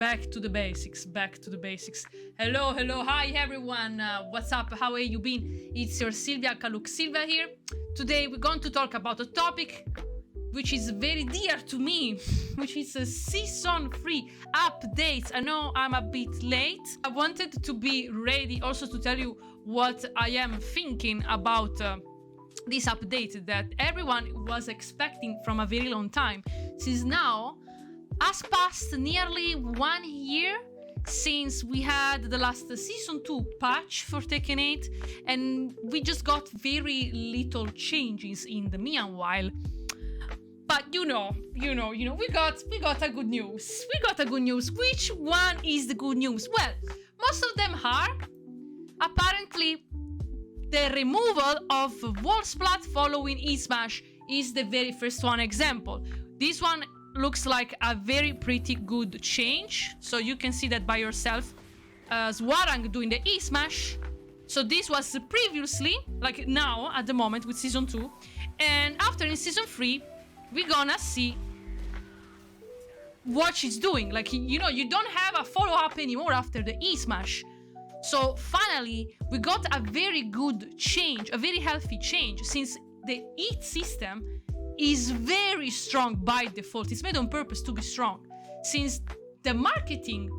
Back to the basics, back to the basics. Hello, hi everyone. What's up? How are you been? It's your Silvia Luxsylva here. Today we're going to talk about a topic which is very dear to me, which is a season 3 updates. I know I'm a bit late. I wanted to be ready also to tell you what I am thinking about this update that everyone was expecting from a very long time. Since now has passed nearly 1 year since we had the last season 2 patch for Tekken 8, and we just got very little changes in the meanwhile. But we got a good news. We got a good news. Which one is the good news? Well, most of them are apparently the removal of wall splat following E-Smash is the very first one example. This one looks like a very pretty good change. So you can see that by yourself. Zwarang doing the E-Smash. So this was previously, like now at the moment with season 2. And after in season 3, we're gonna see what she's doing. Like, you don't have a follow-up anymore after the E-Smash. So finally, we got a very good change, a very healthy change, since the EAT system is very strong by default. It's made on purpose to be strong, since the marketing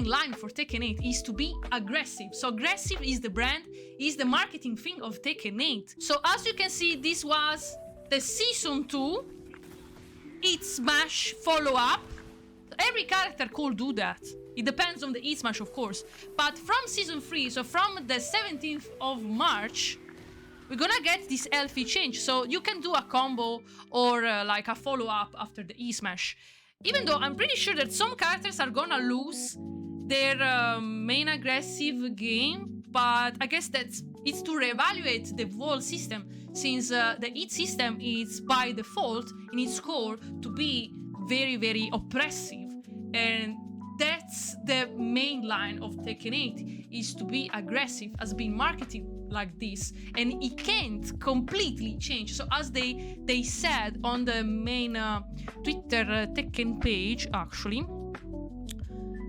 line for Tekken 8 is to be aggressive. So aggressive is the brand, is the marketing thing of Tekken 8. So as you can see, this was the season 2 E-Smash follow-up. Every character could do that. It depends on the E-Smash, of course. But from season 3, so from the 17th of March, we're gonna get this healthy change. So you can do a combo or like a follow-up after the E-Smash. Even though I'm pretty sure that some characters are gonna lose their main aggressive game, but I guess it's to reevaluate the whole system, since the EAT system is by default in its core to be very, very oppressive. And that's the main line of Tekken 8, is to be aggressive, has been marketed like this, and it can't completely change. So as they said on the main Twitter Tekken page, actually,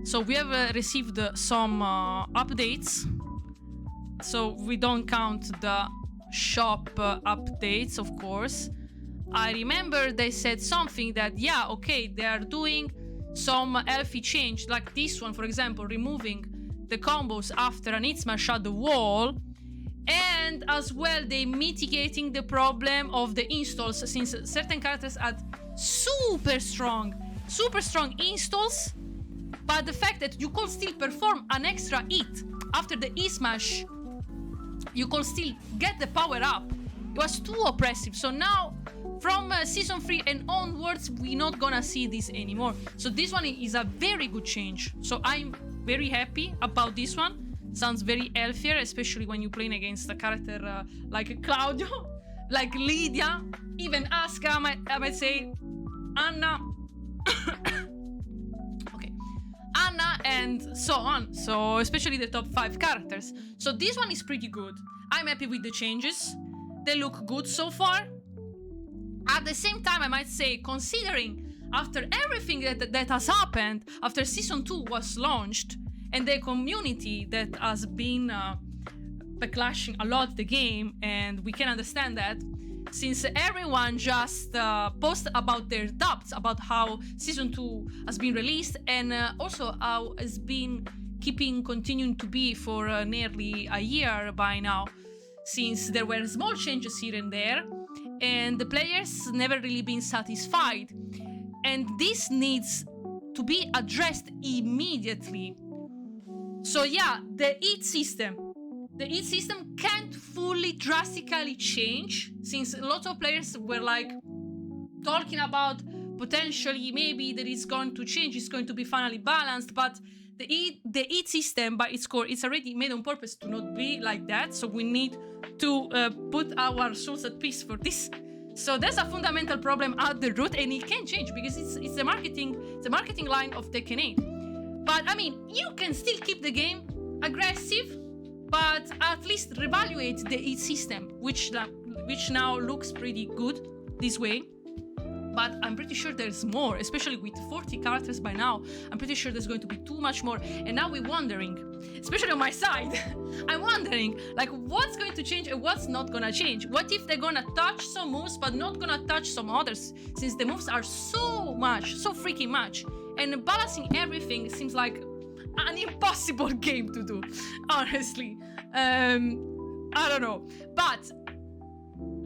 so we have received some updates. So we don't count the shop updates, of course. I remember they said something that, yeah, okay, they are doing some healthy change, like this one, for example, removing the combos after an E-Smash at the wall, and as well they mitigating the problem of the installs, since certain characters had super strong installs, but the fact that you could still perform an extra hit after the E-Smash, you could still get the power up, it was too oppressive. So now from season 3 and onwards, we're not gonna see this anymore. So this one is a very good change. So I'm very happy about this one. Sounds very healthier, especially when you're playing against a character like Claudio, like Lydia, even Asuka, I might say, Anna, okay, Anna, and so on. So especially the top 5 characters. So this one is pretty good. I'm happy with the changes. They look good so far. At the same time, I might say, considering after everything that has happened, after season 2 was launched, and the community that has been backlashing a lot the game, and we can understand that, since everyone just post about their doubts about how season 2 has been released, and also how it's been continuing to be for nearly a year by now, since there were small changes here and there, and the players never really been satisfied. And this needs to be addressed immediately. So yeah, the EAT system can't fully drastically change, since a lot of players were like talking about potentially maybe that it's going to change, it's going to be finally balanced, but the EAT system by its core, it's already made on purpose to not be like that. So we need to put our souls at peace for this. So there's a fundamental problem at the root, and it can't change because it's the marketing line of Tekken 8. But I mean, you can still keep the game aggressive, but at least reevaluate the EAT system, which now looks pretty good this way. but I'm pretty sure there's more, especially with 40 characters by now. I'm pretty sure there's going to be too much more. And now we're wondering, especially on my side, I'm wondering, like, what's going to change and what's not gonna change? What if they're gonna touch some moves but not gonna touch some others, since the moves are so freaking much, and balancing everything seems like an impossible game to do, honestly. I don't know, but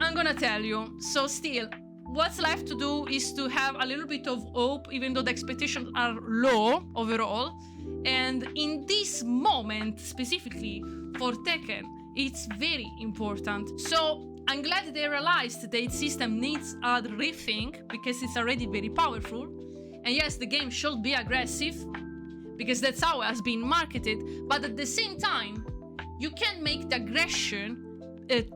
I'm gonna tell you. So still, what's left to do is to have a little bit of hope, even though the expectations are low overall. And in this moment, specifically for Tekken, it's very important. So I'm glad they realized that its system needs a rethink, because it's already very powerful. And yes, the game should be aggressive, because that's how it has been marketed. But at the same time, you can't make the aggression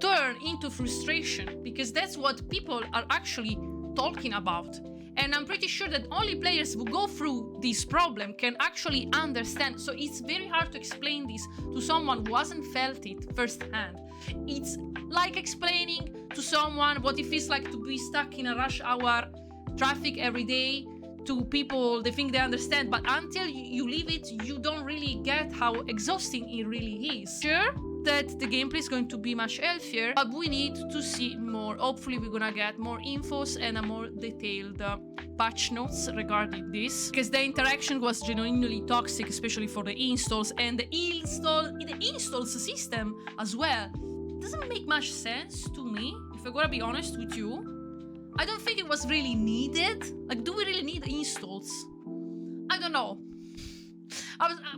turn into frustration, because that's what people are actually talking about. And I'm pretty sure that only players who go through this problem can actually understand. So it's very hard to explain this to someone who hasn't felt it firsthand. It's like explaining to someone what it feels like to be stuck in a rush hour traffic every day. To people, they think they understand, but until you leave it, you don't really get how exhausting it really is. Sure that the gameplay is going to be much healthier, but we need to see more. Hopefully we're gonna get more infos and a more detailed patch notes regarding this, because the interaction was genuinely toxic, especially for the installs, and the installs system as well doesn't make much sense to me, if I'm gonna be honest with you. I don't think it was really needed. Like, do we really need installs? I don't know.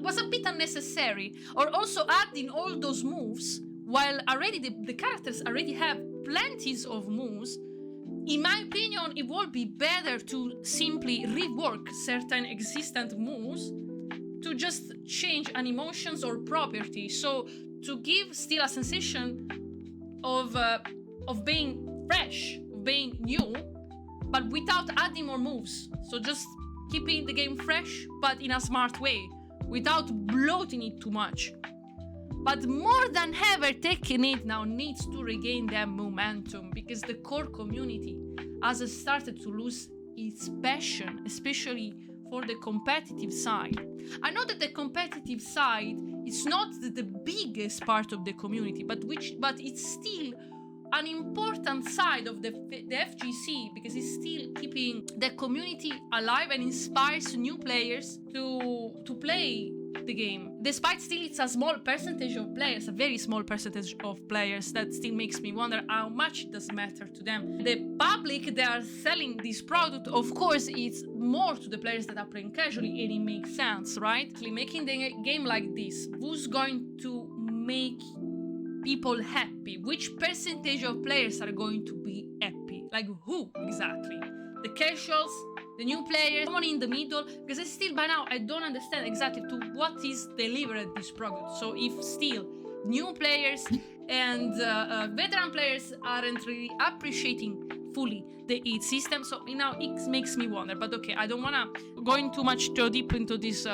Was a bit unnecessary. Or also adding all those moves, while already the characters already have plenties of moves. In my opinion, it would be better to simply rework certain existent moves to just change animations or properties. So to give still a sensation of being fresh, being new, but without adding more moves. So just keeping the game fresh, but in a smart way, without bloating it too much. But more than ever, Tekken 8 now needs to regain that momentum, because the core community has started to lose its passion, especially for the competitive side. I know that the competitive side is not the biggest part of the community, but it's still an important side of the FGC, because it's still keeping the community alive and inspires new players to play the game. Despite still it's a small percentage of players, a very small percentage of players, that still makes me wonder how much it does matter to them. The public, they are selling this product, of course it's more to the players that are playing casually, and it makes sense, right? Making the game like this, who's going to make people happy? Which percentage of players are going to be happy? Like, who exactly? The casuals, the new players, someone in the middle? Because I still, by now, I don't understand exactly to what is delivered this product. So if still new players and veteran players aren't really appreciating fully the EAT system, so now it makes me wonder. But okay, I don't wanna go in too much too deep into this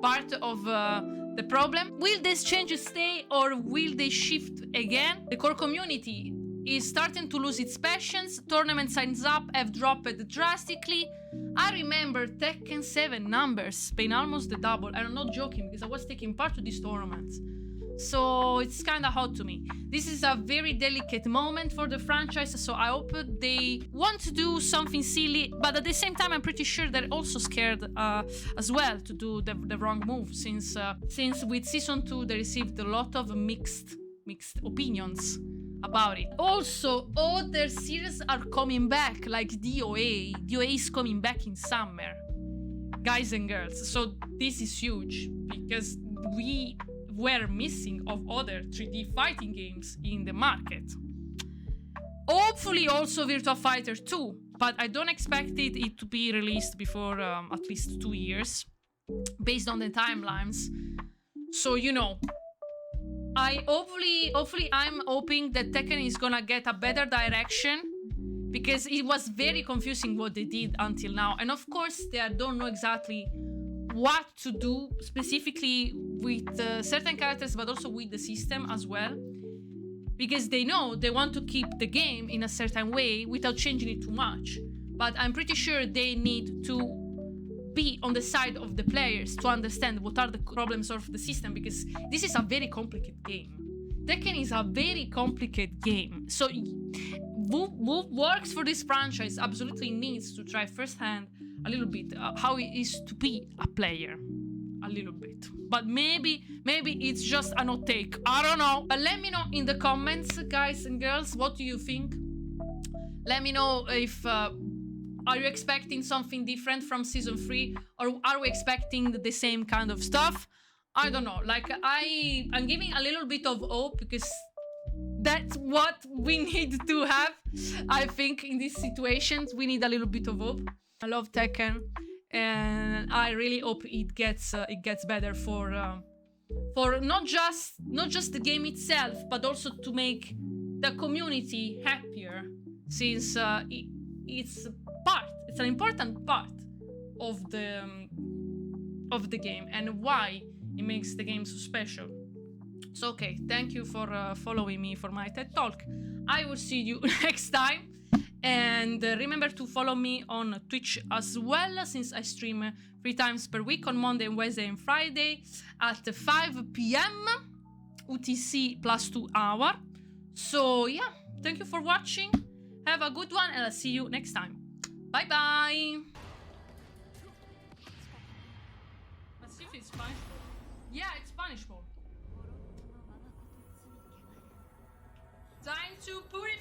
part of the problem. Will these changes stay, or will they shift again? The core community is starting to lose its passions. Tournament signs up have dropped drastically. I remember Tekken 7 numbers being almost the double. I'm not joking, because I was taking part to these tournaments. So it's kind of hot to me. This is a very delicate moment for the franchise, so I hope they want to do something silly, but at the same time I'm pretty sure they're also scared as well to do the wrong move, since with Season 2 they received a lot of mixed opinions about it. Also, other series are coming back, like DOA. DOA is coming back in summer, guys and girls, so this is huge, because we were missing of other 3D fighting games in the market. Hopefully also Virtua Fighter 2, but I don't expect it to be released before at least 2 years, based on the timelines. So, you know, hopefully I'm hoping that Tekken is gonna get a better direction, because it was very confusing what they did until now. And of course, they don't know exactly what to do specifically with certain characters, but also with the system as well, because they know they want to keep the game in a certain way without changing it too much. but I'm pretty sure they need to be on the side of the players to understand what are the problems of the system, because this is a very complicated game. Tekken is a very complicated game, so who works for this franchise absolutely needs to try firsthand a little bit how it is to be a player, a little bit. But maybe it's just a hot take, I don't know. But let me know in the comments, guys and girls, what do you think? Let me know if are you expecting something different from season 3, or are we expecting the same kind of stuff? I don't know. Like, I'm giving a little bit of hope, because that's what we need to have. I think in these situations we need a little bit of hope. I love Tekken, and I really hope it gets better for not just the game itself, but also to make the community happier, since it's an important part of the game and why it makes the game so special. So okay, thank you for following me for my TED Talk. I will see you next time, and remember to follow me on Twitch as well, since I stream 3 times per week on Monday, Wednesday and Friday at 5 p.m. UTC plus 2 hour. So yeah, thank you for watching. Have a good one, and I'll see you next time. Bye bye. Let's see if it's Spanish ball. Yeah, it's Spanish ball. Time to put it